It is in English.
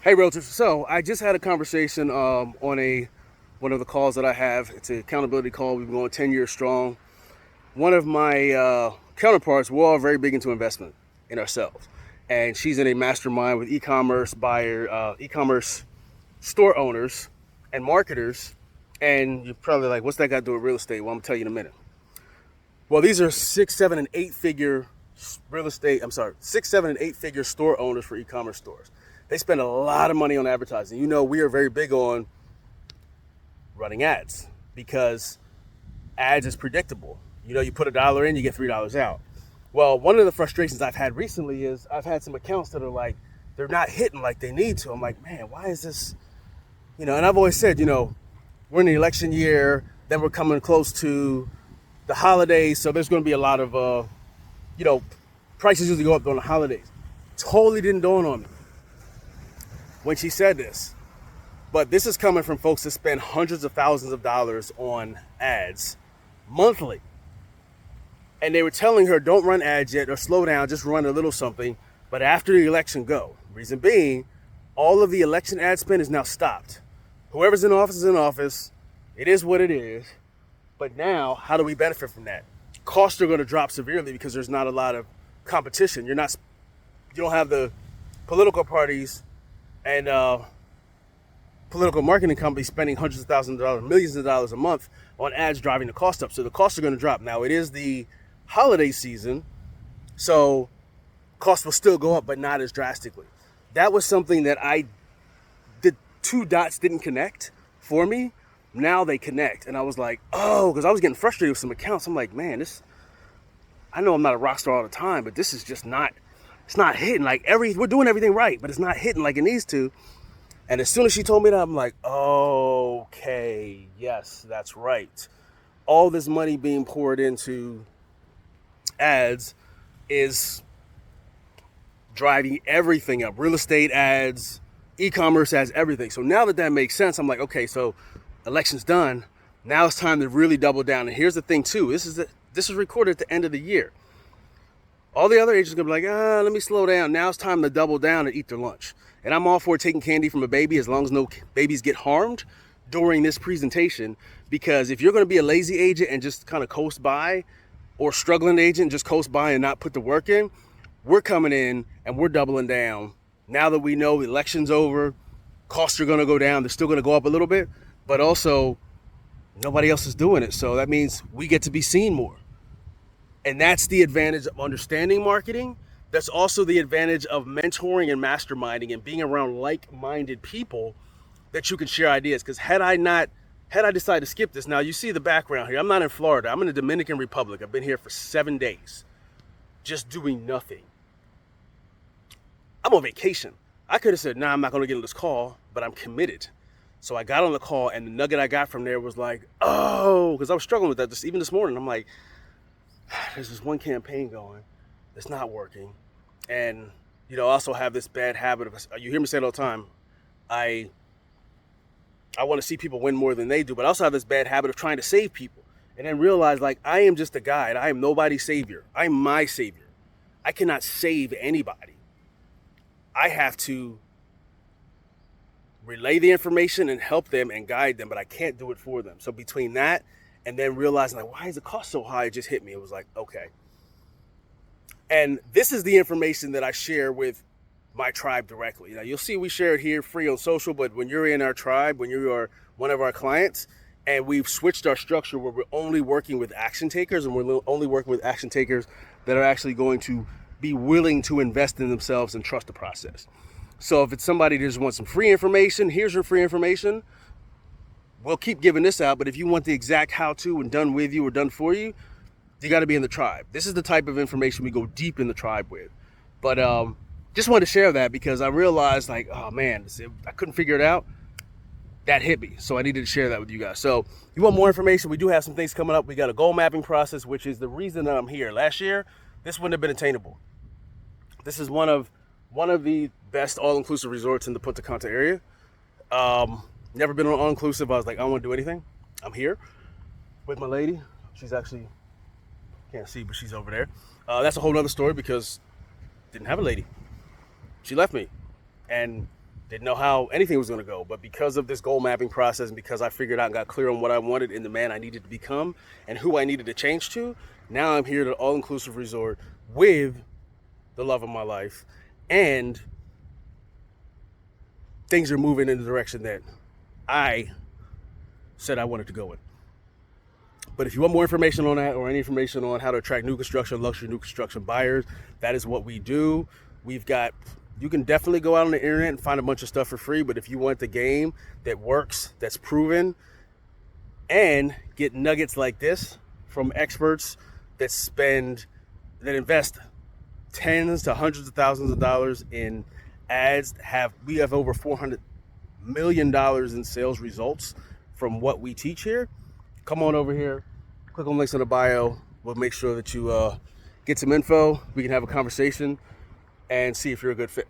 Hey, realtors. So I just had a conversation on one of the calls that I have. It's an accountability call. We've been going 10 years strong. One of my counterparts, we're all very big into investment in ourselves, and she's in a mastermind with e-commerce buyer, e-commerce store owners and marketers. And you're probably like, "What's that got to do with real estate?" Well, I'm gonna tell you in a minute. Well, these are six, seven, and eight-figure real estate. I'm sorry, six, seven, and eight-figure store owners for e-commerce stores. They spend a lot of money on advertising. We are very big on running ads because ads is predictable. You put $1 in, you get $3 out. Well, one of the frustrations I've had recently is I've had some accounts that are like, they're not hitting like they need to. I'm like, man, why is this? And I've always said, we're in the election year, then we're coming close to the holidays, so there's going to be a lot of, you know, prices usually go up during the holidays. Totally didn't dawn on me when she said this. But this is coming from folks that spend hundreds of thousands of dollars on ads monthly. And they were telling her, don't run ads yet or slow down, just run a little something. But after the election, go. Reason being, all of the election ad spend is now stopped. Whoever's in office is in office. It is what it is. But now, how do we benefit from that? Costs are going to drop severely because there's not a lot of competition. You don't have the political parties and political marketing companies spending hundreds of thousands of dollars, millions of dollars a month on ads driving the cost up. So the costs are going to drop. Now, it is the holiday season, so costs will still go up, but not as drastically. That was something that the two dots didn't connect for me. Now they connect. And I was like, oh, because I was getting frustrated with some accounts. I'm like, man, I know I'm not a rock star all the time, but this is just it's not hitting. We're doing everything right, but it's not hitting like it needs to. And as soon as she told me that, I'm like, okay, yes, that's right. All this money being poured into ads is driving everything up. Real estate ads, e-commerce ads, everything. So now that makes sense, I'm like, okay, so election's done. Now it's time to really double down. And here's the thing too, this is recorded at the end of the year. All the other agents are gonna be like, let me slow down. Now it's time to double down and eat their lunch. And I'm all for taking candy from a baby as long as no babies get harmed during this presentation. Because if you're gonna be a lazy agent and just kind of coast by, or struggling agent just coast by and not put the work in, we're coming in and we're doubling down. Now that we know the election's over, costs are gonna go down. They're still gonna go up a little bit, but also nobody else is doing it. So that means we get to be seen more. And that's the advantage of understanding marketing. That's also the advantage of mentoring and masterminding and being around like-minded people that you can share ideas. Because had I decided to skip this, now you see the background here. I'm not in Florida. I'm in the Dominican Republic. I've been here for 7 days, just doing nothing. I'm on vacation. I could have said, nah, I'm not going to get on this call, but I'm committed. So I got on the call, and the nugget I got from there was like, oh, because I was struggling with that even this morning. I'm like, there's this one campaign going that's not working. And, I also have this bad habit of, you hear me say it all the time, I want to see people win more than they do, but I also have this bad habit of trying to save people. And then realize, I am just a guide. I am nobody's savior. I'm my savior. I cannot save anybody. I have to relay the information and help them and guide them, but I can't do it for them. So between that and then realizing, why is the cost so high? It just hit me. It was like, okay. And this is the information that I share with my tribe directly. Now, you'll see we share it here free on social, but when you're in our tribe, when you are one of our clients, and we've switched our structure where we're only working with action takers, and we're only working with action takers that are actually going to be willing to invest in themselves and trust the process. So if it's somebody that just wants some free information, here's your free information. We'll keep giving this out, but if you want the exact how-to and done with you or done for you, you got to be in the tribe. This is the type of information we go deep in the tribe with. But just wanted to share that because I realized, oh man, I couldn't figure it out. That hit me, so I needed to share that with you guys. So if you want more information, we do have some things coming up. We got a goal mapping process, which is the reason that I'm here. Last year, this wouldn't have been attainable. This is one of the best all-inclusive resorts in the Punta Cana area. Never been on all-inclusive. I was like, I don't want to do anything. I'm here with my lady. She's actually, can't see, but she's over there. That's a whole other story because didn't have a lady. She left me. And Didn't know how anything was going to go, but because of this goal mapping process and because I figured out and got clear on what I wanted and the man I needed to become and who I needed to change to, now I'm here at an all-inclusive resort with the love of my life, and things are moving in the direction that I said I wanted to go in. But if you want more information on that or any information on how to attract new construction, luxury new construction buyers, that is what we do. You can definitely go out on the internet and find a bunch of stuff for free, but if you want the game that works, that's proven, and get nuggets like this from experts that invest tens to hundreds of thousands of dollars in ads, we have over $400 million in sales results from what we teach here. Come on over here, click on links in the bio. We'll make sure that you get some info. We can have a conversation and see if you're a good fit.